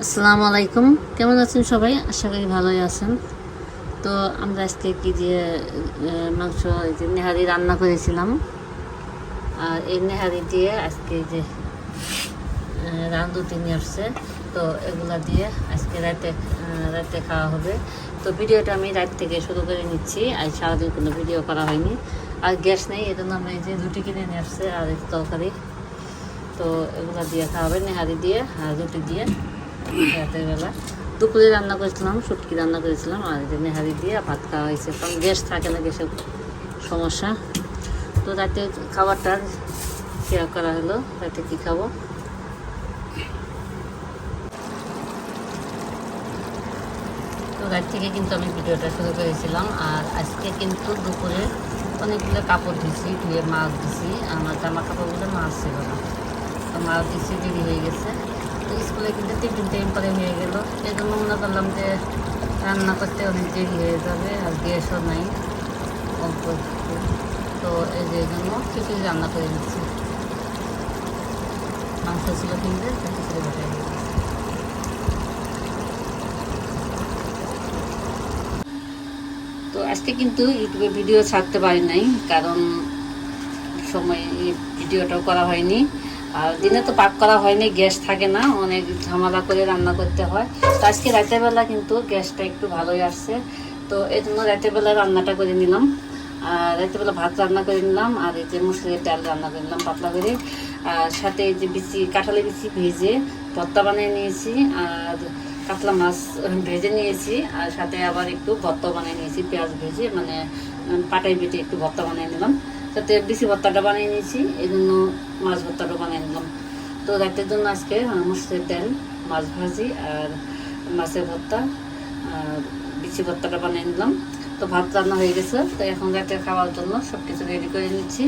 আসসালামু আলাইকুম। কেমন আছেন সবাই? আশা করি ভালোই আছেন। তো আমরা আজকে কি দিয়ে মাংস এই যে নেহারি রান্না করেছিলাম। আর এই নেহারি দিয়ে আজকে যে রান্ধুতি নিয়ে আসছে, তো এগুলা দিয়ে আজকে রাতে রাতে খাওয়া হবে। তো ভিডিওটা আমি রাত থেকে শুরু করে নিচ্ছি, আর সারাদিন কোনো ভিডিও করা হয়নি। আর গ্যাস নেই, এই জন্য আমরা এই যে রুটি কিনে নিয়ে আসছে আর এই তরকারি। তো এগুলা দিয়ে খাওয়া হবে, নেহারি দিয়ে আর রুটি দিয়ে রাতের বেলা। দুপুরে রান্না করেছিলাম, শুটকি রান্না করেছিলাম, আর এই যে নেহারি দিয়ে ভাত খাওয়া হয়েছে, কারণ গ্যাস থাকে না, গ্যাসের সমস্যা। তো রাতে খাবারটা শেয়ার করা হলো, রাতে কী খাবো। তো রাত থেকে কিন্তু আমি ভিডিওটা শুরু করেছিলাম। আর আজকে কিন্তু দুপুরে অনেকগুলো কাপড় ধুয়েছি, ধুয়ে মাছ দিছি। আমার জামা কাপড়গুলো মাছ ছিল না, তো মাছ দিছি, দেরি হয়ে গেছে। তো স্কুলে কিন্তু টিফিন টাইম পরে হয়ে গেল, এই জন্য মনে করলাম যে রান্না করতে অনেক দেরি হয়ে যাবে, আর গ্যাসও নাই অল্প একটু। তো এই জন্য খিচুড়ি রান্না করে দিচ্ছি। মাংস ছিল কিনতে, তো খিচুড়ি বসাই দিয়েছি। তো আজকে কিন্তু ইউটিউবে ভিডিও ছাড়তে পারি নাই, কারণ সময় ভিডিওটাও করা হয়নি। আর দিনে তো পাক করা হয়নি, গ্যাস থাকে না, অনেক ঝামেলা করে রান্না করতে হয়। তো আজকে রাতের বেলা কিন্তু গ্যাসটা একটু ভালোই আসছে, তো এই জন্য রাতের বেলা রান্নাটা করে নিলাম। আর রাতের বেলা ভাত রান্না করে নিলাম, আর এই যে মুসুরের ডাল রান্না করে নিলাম পাতলা করে। আর সাথে এই যে কাঁঠালি বিচি ভেজে ভর্তা বানিয়ে নিয়েছি, আর কাতলা মাছ ভেজে নিয়েছি, আর সাথে আবার একটু ভর্তা বানিয়ে নিয়েছি পেঁয়াজ ভেজে, মানে পাটাই বেটে একটু ভর্তা বানিয়ে নিলাম। সাথে বিচি ভর্তাটা বানিয়ে নিয়েছি, এই জন্য মাছ ভর্তাটা বানিয়ে নিলাম। তো রাতের জন্য আজকে মসুরের ডাল, মাছ ভাজি আর মাছের ভর্তা আর বিচি ভর্তাটা বানিয়ে নিলাম। তো ভাত রান্না হয়ে গেছে, তো এখন রাতে খাওয়ার জন্য সব কিছু রেডি করে নিচ্ছি।